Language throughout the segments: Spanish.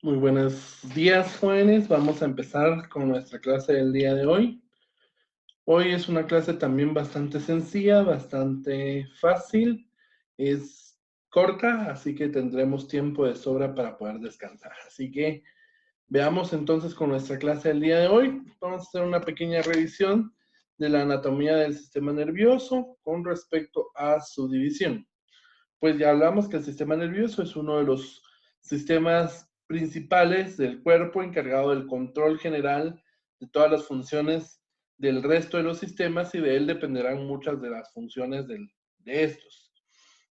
Muy buenos días, jóvenes. Vamos a empezar con nuestra clase del día de hoy. Hoy es una clase también bastante sencilla, bastante fácil. Es corta, así que tendremos tiempo de sobra para poder descansar. Así que veamos entonces con nuestra clase del día de hoy. Vamos a hacer una pequeña revisión de la anatomía del sistema nervioso con respecto a su división. Pues ya hablamos que el sistema nervioso es uno de los sistemas principales del cuerpo encargado del control general de todas las funciones del resto de los sistemas y de él dependerán muchas de las funciones de estos.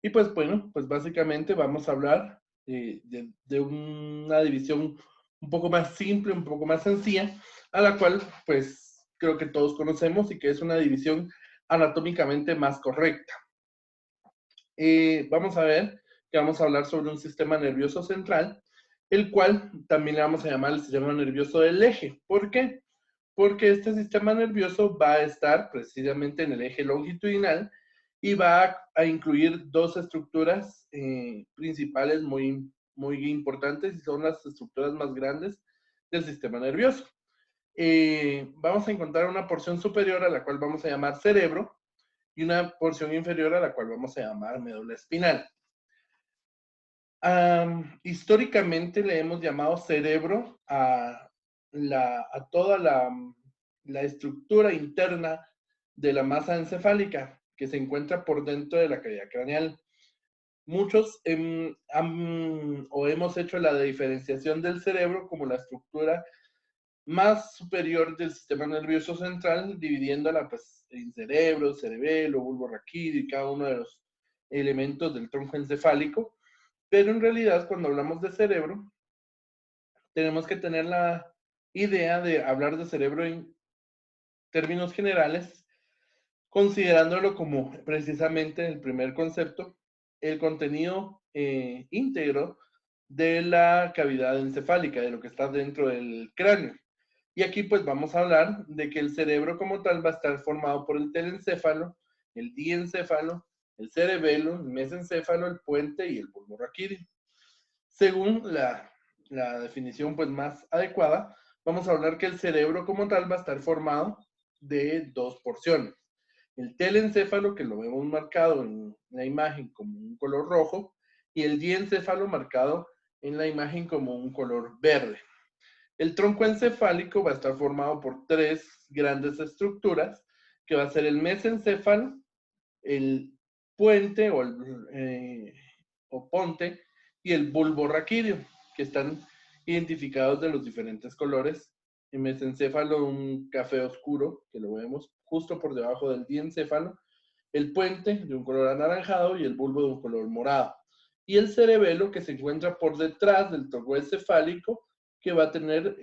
Y pues bueno, pues básicamente vamos a hablar de una división un poco más simple, un poco más sencilla, a la cual pues creo que todos conocemos y que es una división anatómicamente más correcta. Vamos a ver que vamos a hablar sobre un sistema nervioso central, el cual también le vamos a llamar el sistema nervioso del eje. ¿Por qué? Porque este sistema nervioso va a estar precisamente en el eje longitudinal y va a incluir dos estructuras principales muy importantes y son las estructuras más grandes del sistema nervioso. Vamos a encontrar una porción superior a la cual vamos a llamar cerebro y una porción inferior a la cual vamos a llamar médula espinal. Históricamente le hemos llamado cerebro a toda la estructura interna de la masa encefálica que se encuentra por dentro de la cavidad craneal. Muchos hemos hecho la diferenciación del cerebro como la estructura más superior del sistema nervioso central, dividiéndola pues, en cerebro, cerebelo, bulbo raquídeo y cada uno de los elementos del tronco encefálico. Pero en realidad, cuando hablamos de cerebro, tenemos que tener la idea de hablar de cerebro en términos generales, considerándolo como precisamente el primer concepto, el contenido íntegro de la cavidad encefálica, de lo que está dentro del cráneo. Y aquí pues vamos a hablar de que el cerebro como tal va a estar formado por el telencéfalo, el diencéfalo, el cerebelo, el mesencéfalo, el puente y el bulbo raquídeo. Según la definición pues más adecuada, vamos a hablar que el cerebro como tal va a estar formado de dos porciones. El telencéfalo, que lo vemos marcado en la imagen como un color rojo, y el diencéfalo marcado en la imagen como un color verde. El tronco encefálico va a estar formado por tres grandes estructuras, que va a ser el mesencéfalo, el puente o ponte y el bulbo raquídeo, que están identificados de los diferentes colores. El mesencéfalo, un café oscuro, que lo vemos justo por debajo del diencéfalo, el puente de un color anaranjado y el bulbo de un color morado. Y el cerebelo, que se encuentra por detrás del tronco encefálico, que va a tener,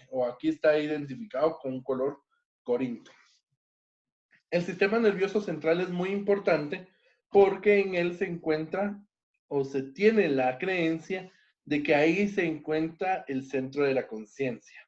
o aquí está identificado con un color corinto. El sistema nervioso central es muy importante porque en él se encuentra o se tiene la creencia de que ahí se encuentra el centro de la conciencia.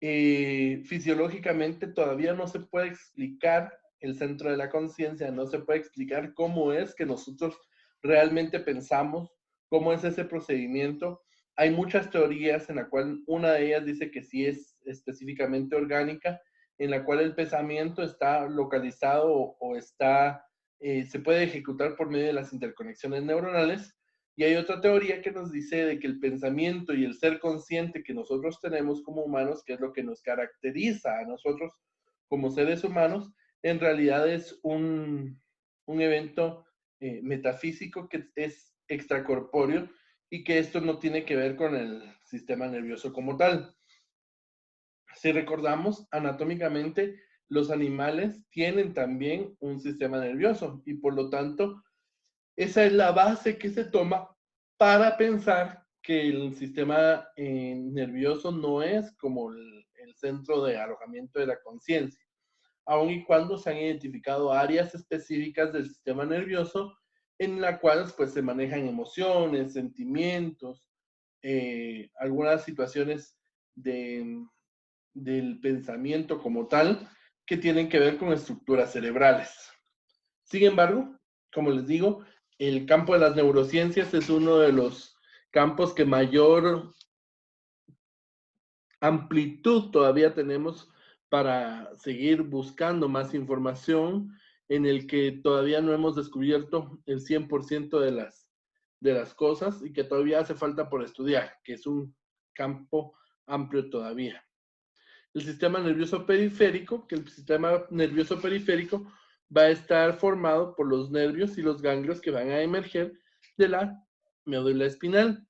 Fisiológicamente todavía no se puede explicar el centro de la conciencia, no se puede explicar cómo es que nosotros realmente pensamos, cómo es ese procedimiento. Hay muchas teorías en la cual una de ellas dice que sí es específicamente orgánica, en la cual el pensamiento está localizado o está, se puede ejecutar por medio de las interconexiones neuronales. Y hay otra teoría que nos dice de que el pensamiento y el ser consciente que nosotros tenemos como humanos, que es lo que nos caracteriza a nosotros como seres humanos, en realidad es un evento metafísico que es extracorpóreo y que esto no tiene que ver con el sistema nervioso como tal. Si recordamos, anatómicamente, los animales tienen también un sistema nervioso y por lo tanto, esa es la base que se toma para pensar que el sistema nervioso no es como el centro de alojamiento de la conciencia, aun y cuando se han identificado áreas específicas del sistema nervioso en las cuales pues, se manejan emociones, sentimientos, algunas situaciones del pensamiento como tal que tienen que ver con estructuras cerebrales. Sin embargo, como les digo, el campo de las neurociencias es uno de los campos que mayor amplitud todavía tenemos para seguir buscando más información, en el que todavía no hemos descubierto el 100% de las cosas y que todavía hace falta por estudiar, que es un campo amplio todavía. El sistema nervioso periférico, que el sistema nervioso periférico va a estar formado por los nervios y los ganglios que van a emerger de la médula espinal.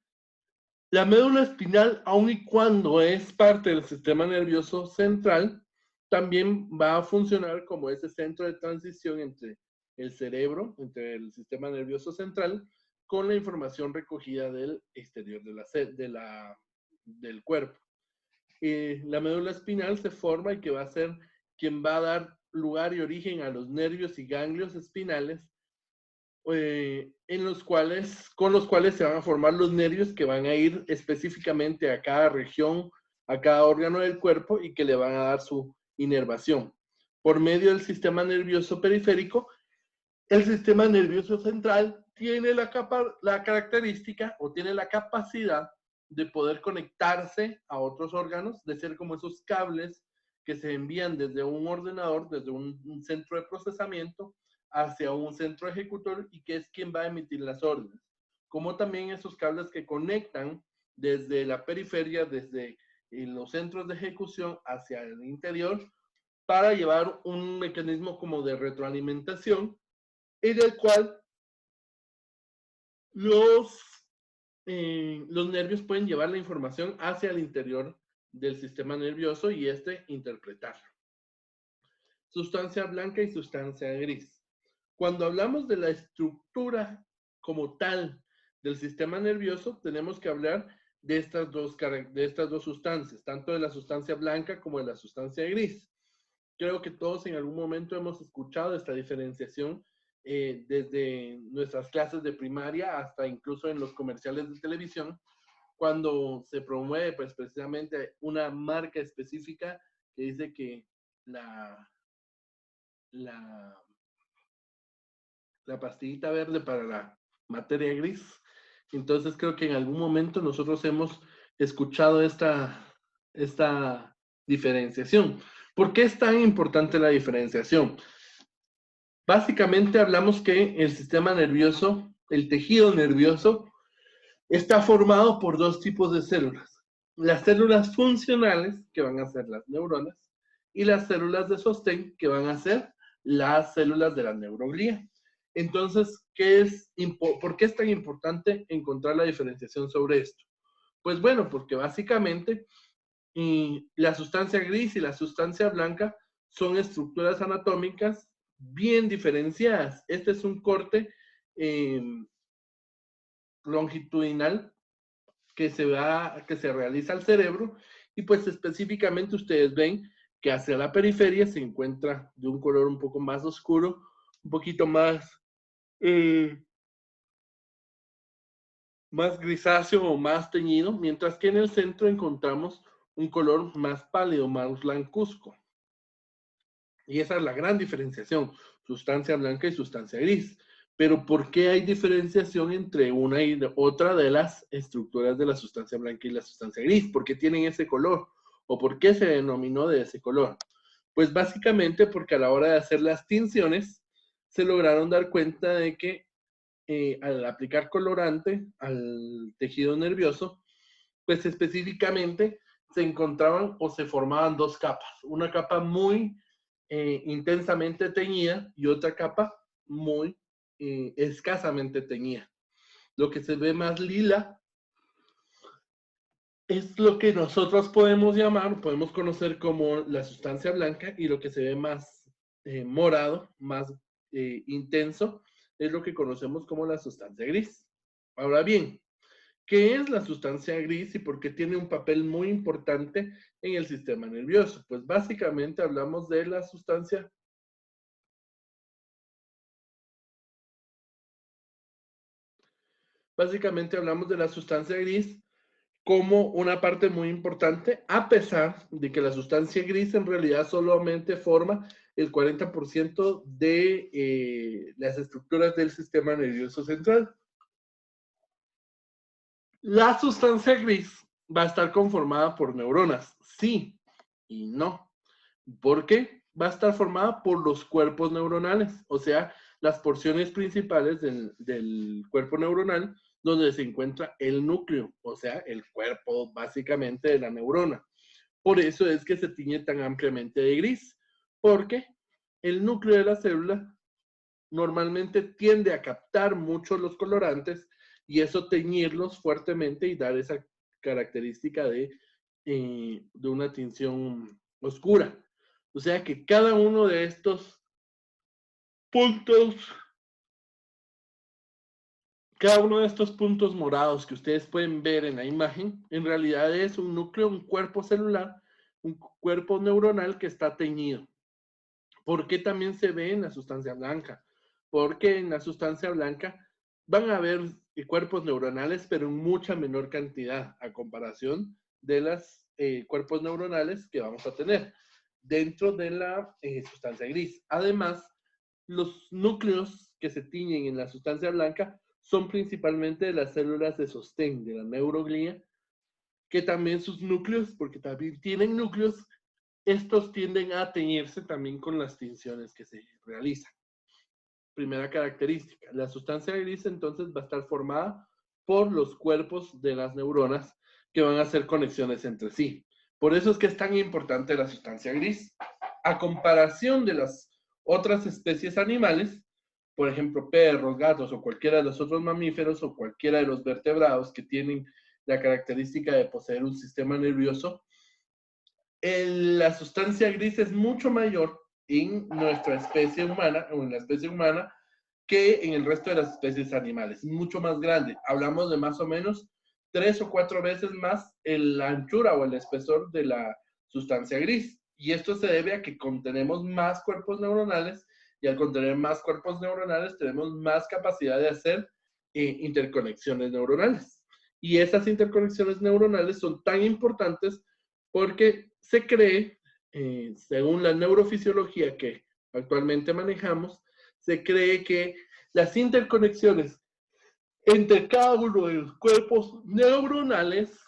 La médula espinal, aun y cuando es parte del sistema nervioso central, también va a funcionar como ese centro de transición entre el cerebro, entre el sistema nervioso central, con la información recogida del exterior del cuerpo. La médula espinal se forma y que va a ser quien va a dar lugar y origen a los nervios y ganglios espinales, con los cuales se van a formar los nervios que van a ir específicamente a cada región, a cada órgano del cuerpo y que le van a dar su inervación. Por medio del sistema nervioso periférico, el sistema nervioso central tiene la característica o tiene la capacidad de poder conectarse a otros órganos, de ser como esos cables que se envían desde un ordenador, desde un centro de procesamiento, hacia un centro ejecutor y que es quien va a emitir las órdenes. Como también esos cables que conectan desde la periferia, desde los centros de ejecución hacia el interior, para llevar un mecanismo como de retroalimentación, en el cual los nervios pueden llevar la información hacia el interior del sistema nervioso y interpretarlo. Sustancia blanca y sustancia gris. Cuando hablamos de la estructura como tal del sistema nervioso, tenemos que hablar de estas dos sustancias, tanto de la sustancia blanca como de la sustancia gris. Creo que todos en algún momento hemos escuchado esta diferenciación desde nuestras clases de primaria hasta incluso en los comerciales de televisión, cuando se promueve pues precisamente una marca específica que dice que la pastillita verde para la materia gris. Entonces creo que en algún momento nosotros hemos escuchado esta diferenciación. ¿Por qué es tan importante la diferenciación? Básicamente hablamos que el sistema nervioso, el tejido nervioso, está formado por dos tipos de células. Las células funcionales, que van a ser las neuronas, y las células de sostén, que van a ser las células de la neuroglía. Entonces, ¿por qué es tan importante encontrar la diferenciación sobre esto? Pues bueno, porque básicamente la sustancia gris y la sustancia blanca son estructuras anatómicas bien diferenciadas. Este es un corte longitudinal que se realiza al cerebro y pues específicamente ustedes ven que hacia la periferia se encuentra de un color un poco más oscuro, un poquito más grisáceo o más teñido, mientras que en el centro encontramos un color más pálido, más blancuzco. Y esa es la gran diferenciación, sustancia blanca y sustancia gris. Pero ¿por qué hay diferenciación entre una y otra de las estructuras de la sustancia blanca y la sustancia gris? ¿Por qué tienen ese color? ¿O por qué se denominó de ese color? Pues básicamente porque a la hora de hacer las tinciones se lograron dar cuenta de que al aplicar colorante al tejido nervioso, pues específicamente se encontraban o se formaban dos capas. Una capa muy intensamente teñida y otra capa muy escasamente teñida. Lo que se ve más lila es lo que nosotros podemos conocer como la sustancia blanca, y lo que se ve más morado, más intenso, es lo que conocemos como la sustancia gris. Ahora bien, ¿qué es la sustancia gris y por qué tiene un papel muy importante en el sistema nervioso? Pues básicamente hablamos de la sustancia gris como una parte muy importante, a pesar de que la sustancia gris en realidad solamente forma el 40% de las estructuras del sistema nervioso central. La sustancia gris va a estar conformada por neuronas. Sí y no. ¿Por qué? Va a estar formada por los cuerpos neuronales, o sea, las porciones principales del cuerpo neuronal donde se encuentra el núcleo, o sea, el cuerpo básicamente de la neurona. Por eso es que se tiñe tan ampliamente de gris, porque el núcleo de la célula normalmente tiende a captar mucho los colorantes y eso teñirlos fuertemente y dar esa característica de una tinción oscura. O sea que cada uno de estos puntos, cada uno de estos puntos morados que ustedes pueden ver en la imagen, en realidad es un núcleo, un cuerpo celular, un cuerpo neuronal que está teñido. ¿Por qué también se ve en la sustancia blanca? Porque en la sustancia blanca van a haber cuerpos neuronales, pero en mucha menor cantidad a comparación de los cuerpos neuronales que vamos a tener dentro de la sustancia gris. Además, los núcleos que se tiñen en la sustancia blanca son principalmente de las células de sostén, de la neuroglía, que también sus núcleos, porque también tienen núcleos, estos tienden a teñirse también con las tinciones que se realizan. Primera característica, la sustancia gris entonces va a estar formada por los cuerpos de las neuronas que van a hacer conexiones entre sí. Por eso es que es tan importante la sustancia gris. A comparación de las otras especies animales, por ejemplo, perros, gatos o cualquiera de los otros mamíferos o cualquiera de los vertebrados que tienen la característica de poseer un sistema nervioso, la sustancia gris es mucho mayor en nuestra especie humana o en la especie humana que en el resto de las especies animales, mucho más grande. Hablamos de más o menos 3 o 4 veces más la anchura o el espesor de la sustancia gris. Y esto se debe a que contenemos más cuerpos neuronales y al contener más cuerpos neuronales tenemos más capacidad de hacer interconexiones neuronales. Y esas interconexiones neuronales son tan importantes porque se cree, según la neurofisiología que actualmente manejamos, se cree que las interconexiones entre cada uno de los cuerpos neuronales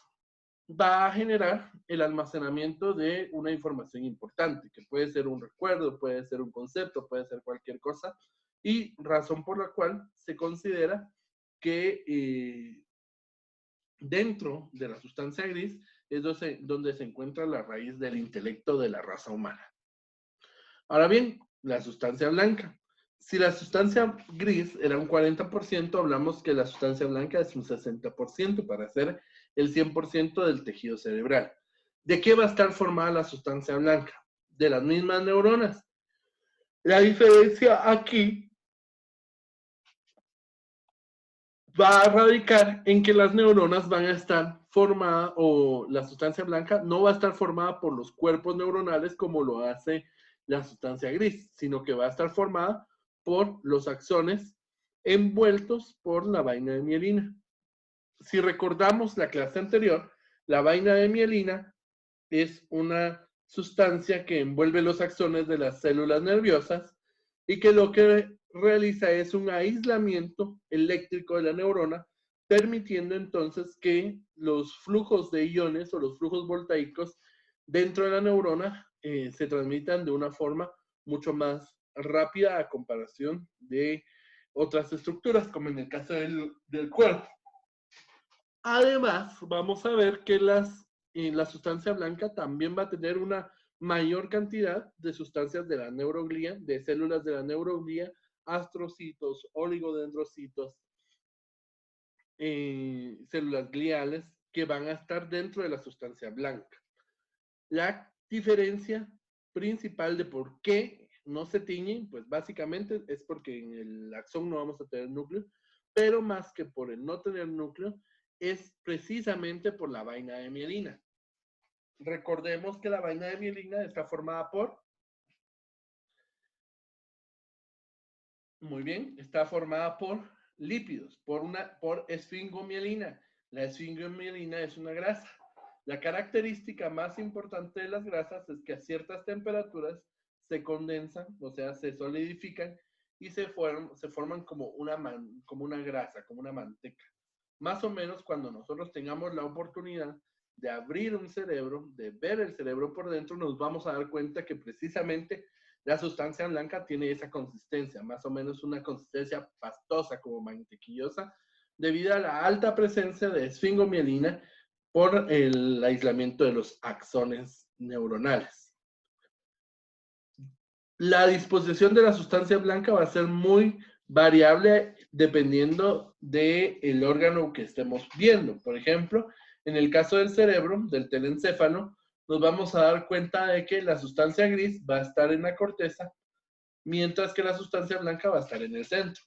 va a generar el almacenamiento de una información importante, que puede ser un recuerdo, puede ser un concepto, puede ser cualquier cosa, y razón por la cual se considera que dentro de la sustancia gris es donde se encuentra la raíz del intelecto de la raza humana. Ahora bien, la sustancia blanca. Si la sustancia gris era un 40%, hablamos que la sustancia blanca es un 60% para hacer el 100% del tejido cerebral. ¿De qué va a estar formada la sustancia blanca? De las mismas neuronas. La diferencia aquí va a radicar en que las neuronas van a estar formadas, o la sustancia blanca no va a estar formada por los cuerpos neuronales como lo hace la sustancia gris, sino que va a estar formada por los axones envueltos por la vaina de mielina. Si recordamos la clase anterior, la vaina de mielina es una sustancia que envuelve los axones de las células nerviosas y que lo que realiza es un aislamiento eléctrico de la neurona, permitiendo entonces que los flujos de iones o los flujos voltaicos dentro de la neurona se transmitan de una forma mucho más rápida a comparación de otras estructuras, como en el caso del cuerpo. Además, vamos a ver que la sustancia blanca también va a tener una mayor cantidad de sustancias de la neuroglía, de células de la neuroglía, astrocitos, oligodendrocitos, células gliales que van a estar dentro de la sustancia blanca. La diferencia principal de por qué no se tiñen, pues básicamente es porque en el axón no vamos a tener núcleo, pero más que por el no tener núcleo, es precisamente por la vaina de mielina. Recordemos que la vaina de mielina está formada por, muy bien, está formada por lípidos, por esfingomielina. La esfingomielina es una grasa. La característica más importante de las grasas es que a ciertas temperaturas se condensan, o sea, se solidifican y se forman como una grasa, como una manteca. Más o menos cuando nosotros tengamos la oportunidad de abrir un cerebro, de ver el cerebro por dentro, nos vamos a dar cuenta que precisamente la sustancia blanca tiene esa consistencia, más o menos una consistencia pastosa, como mantequillosa, debido a la alta presencia de esfingomielina por el aislamiento de los axones neuronales. La disposición de la sustancia blanca va a ser muy variable dependiendo del órgano que estemos viendo. Por ejemplo, en el caso del cerebro, del telencéfalo, nos vamos a dar cuenta de que la sustancia gris va a estar en la corteza, mientras que la sustancia blanca va a estar en el centro.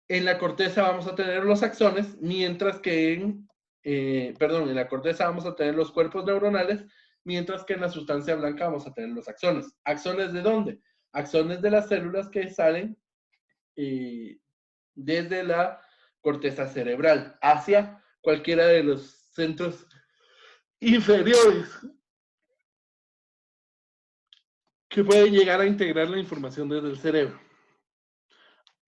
En la corteza vamos a tener los axones, mientras que en la corteza vamos a tener los cuerpos neuronales, mientras que en la sustancia blanca vamos a tener los axones. ¿Axones de dónde? Axones de las células que salen desde la corteza cerebral hacia cualquiera de los centros inferiores que pueden llegar a integrar la información desde el cerebro.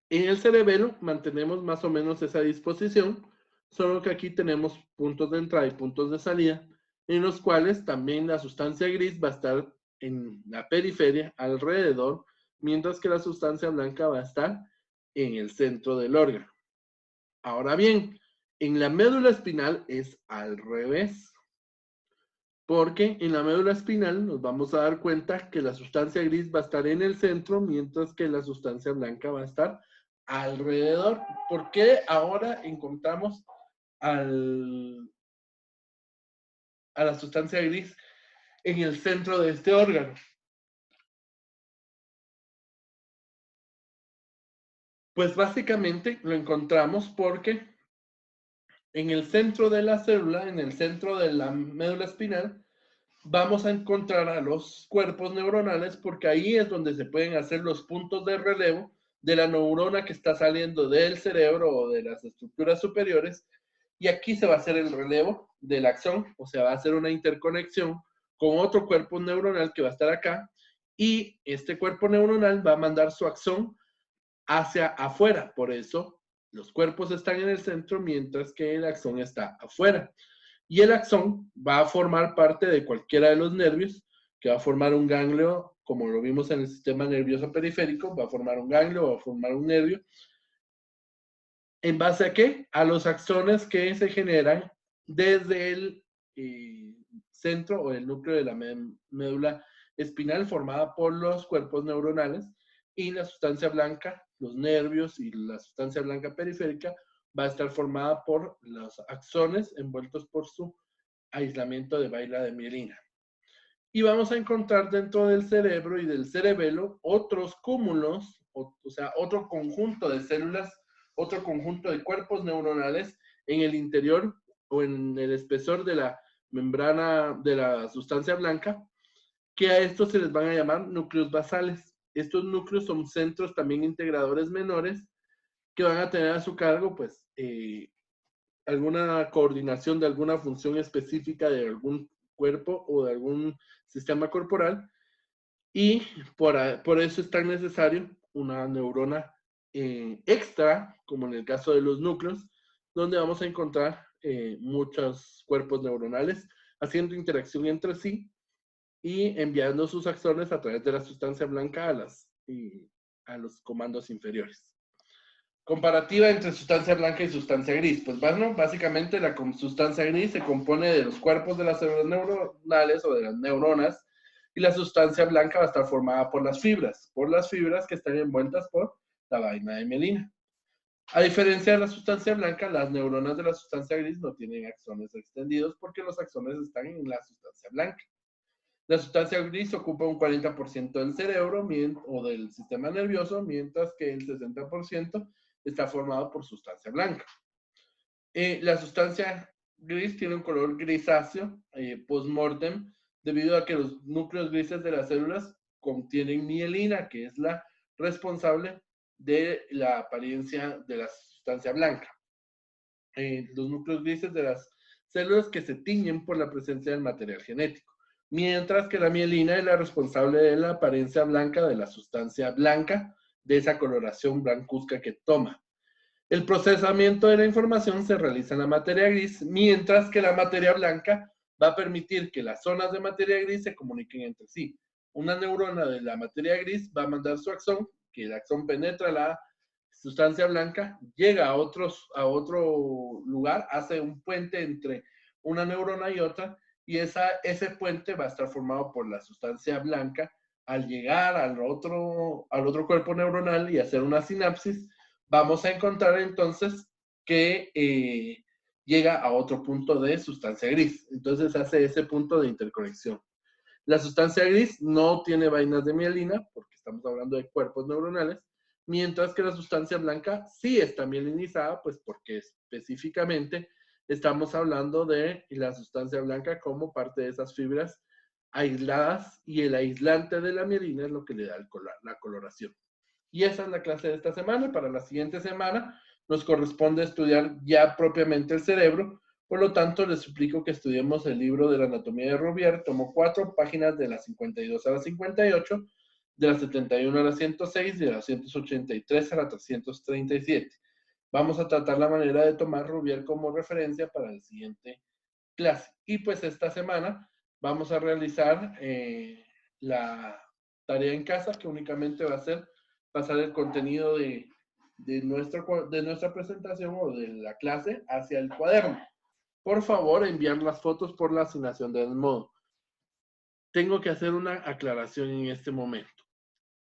En el cerebelo mantenemos más o menos esa disposición, solo que aquí tenemos puntos de entrada y puntos de salida, en los cuales también la sustancia gris va a estar en la periferia, alrededor, mientras que la sustancia blanca va a estar en el centro del órgano. Ahora bien, en la médula espinal es al revés, porque en la médula espinal nos vamos a dar cuenta que la sustancia gris va a estar en el centro, mientras que la sustancia blanca va a estar alrededor. ¿Por qué ahora encontramos a la sustancia gris en el centro de este órgano? Pues básicamente lo encontramos porque en el centro de la célula, en el centro de la médula espinal, vamos a encontrar a los cuerpos neuronales, porque ahí es donde se pueden hacer los puntos de relevo de la neurona que está saliendo del cerebro o de las estructuras superiores, y aquí se va a hacer el relevo del axón, o sea, va a hacer una interconexión con otro cuerpo neuronal que va a estar acá, y este cuerpo neuronal va a mandar su axón hacia afuera. Por eso los cuerpos están en el centro, mientras que el axón está afuera. Y el axón va a formar parte de cualquiera de los nervios, que va a formar un ganglio, como lo vimos en el sistema nervioso periférico, va a formar un ganglio, va a formar un nervio. ¿En base a qué? A los axones que se generan desde el centro o el núcleo de la médula espinal, formada por los cuerpos neuronales, y la sustancia blanca, los nervios y la sustancia blanca periférica va a estar formada por los axones envueltos por su aislamiento de vaina de mielina. Y vamos a encontrar dentro del cerebro y del cerebelo otros cúmulos, o sea, otro conjunto de células, otro conjunto de cuerpos neuronales en el interior o en el espesor de la membrana de la sustancia blanca, que a estos se les van a llamar núcleos basales. Estos núcleos son centros también integradores menores que van a tener a su cargo, pues, alguna coordinación de alguna función específica de algún cuerpo o de algún sistema corporal, y por eso es tan necesario una neurona extra, como en el caso de los núcleos, donde vamos a encontrar muchos cuerpos neuronales haciendo interacción entre sí y enviando sus axones a través de la sustancia blanca a los comandos inferiores. Comparativa entre sustancia blanca y sustancia gris. Pues bueno, básicamente la sustancia gris se compone de los cuerpos de las células neuronales o de las neuronas, y la sustancia blanca va a estar formada por las fibras que están envueltas por la vaina de mielina. A diferencia de la sustancia blanca, las neuronas de la sustancia gris no tienen axones extendidos porque los axones están en la sustancia blanca. La sustancia gris ocupa un 40% del cerebro o del sistema nervioso, mientras que el 60% está formado por sustancia blanca. La sustancia gris tiene un color grisáceo post-mortem, debido a que los núcleos grises de las células contienen mielina, que es la responsable de la apariencia de la sustancia blanca. Los núcleos grises de las células que se tiñen por la presencia del material genético, mientras que la mielina es la responsable de la apariencia blanca de la sustancia blanca, de esa coloración blancuzca que toma. El procesamiento de la información se realiza en la materia gris, mientras que la materia blanca va a permitir que las zonas de materia gris se comuniquen entre sí. Una neurona de la materia gris va a mandar su axón, que el axón penetra la sustancia blanca, llega a otro lugar, hace un puente entre una neurona y otra, y ese puente va a estar formado por la sustancia blanca. Al llegar al otro cuerpo neuronal y hacer una sinapsis, vamos a encontrar entonces que llega a otro punto de sustancia gris. Entonces hace ese punto de interconexión. La sustancia gris no tiene vainas de mielina, porque estamos hablando de cuerpos neuronales, mientras que la sustancia blanca sí está mielinizada, pues porque específicamente estamos hablando de la sustancia blanca como parte de esas fibras aisladas, y el aislante de la mielina es lo que le da la coloración. Y esa es la clase de esta semana. Para la siguiente semana nos corresponde estudiar ya propiamente el cerebro. Por lo tanto, les suplico que estudiemos el libro de la anatomía de Rouvier, tomo 4, páginas de las 52 a las 58, de las 71 a las 106, de las 183 a las 337. Vamos a tratar la manera de tomar Rouvier como referencia para la siguiente clase. Y pues esta semana vamos a realizar la tarea en casa, que únicamente va a ser pasar el contenido de nuestra presentación o de la clase hacia el cuaderno. Por favor, enviar las fotos por la asignación de Edmodo. Tengo que hacer una aclaración en este momento.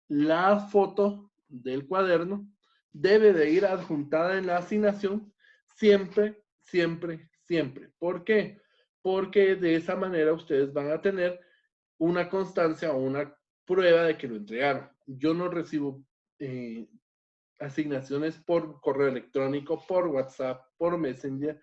La foto del cuaderno debe de ir adjuntada en la asignación siempre, siempre, siempre. ¿Por qué? Porque de esa manera ustedes van a tener una constancia o una prueba de que lo entregaron. Yo no recibo asignaciones por correo electrónico, por WhatsApp, por Messenger,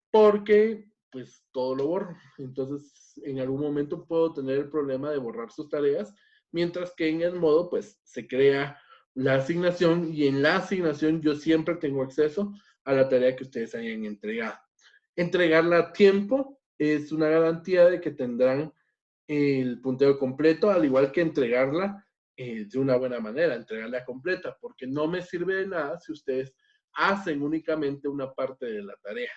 porque pues todo lo borro. Entonces, en algún momento puedo tener el problema de borrar sus tareas, mientras que en Edmodo pues se crea la asignación, y en la asignación yo siempre tengo acceso a la tarea que ustedes hayan entregado. Entregarla a tiempo es una garantía de que tendrán el punteo completo, al igual que entregarla de una buena manera, entregarla completa, porque no me sirve de nada si ustedes hacen únicamente una parte de la tarea.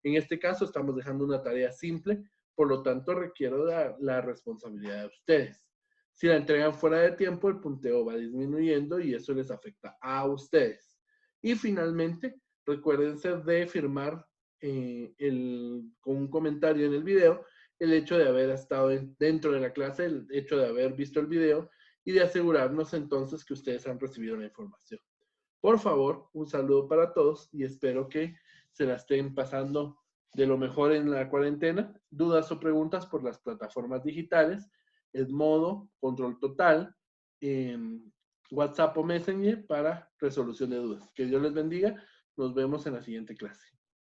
En este caso estamos dejando una tarea simple, por lo tanto requiero la responsabilidad de ustedes. Si la entregan fuera de tiempo, el punteo va disminuyendo y eso les afecta a ustedes. Y finalmente, recuérdense de firmar con un comentario en el video el hecho de haber estado dentro de la clase, el hecho de haber visto el video, y de asegurarnos entonces que ustedes han recibido la información. Por favor, un saludo para todos y espero que se la estén pasando de lo mejor en la cuarentena. Dudas o preguntas por las plataformas digitales, Edmodo, Control Total, WhatsApp o Messenger para resolución de dudas. Que Dios les bendiga. Nos vemos en la siguiente clase.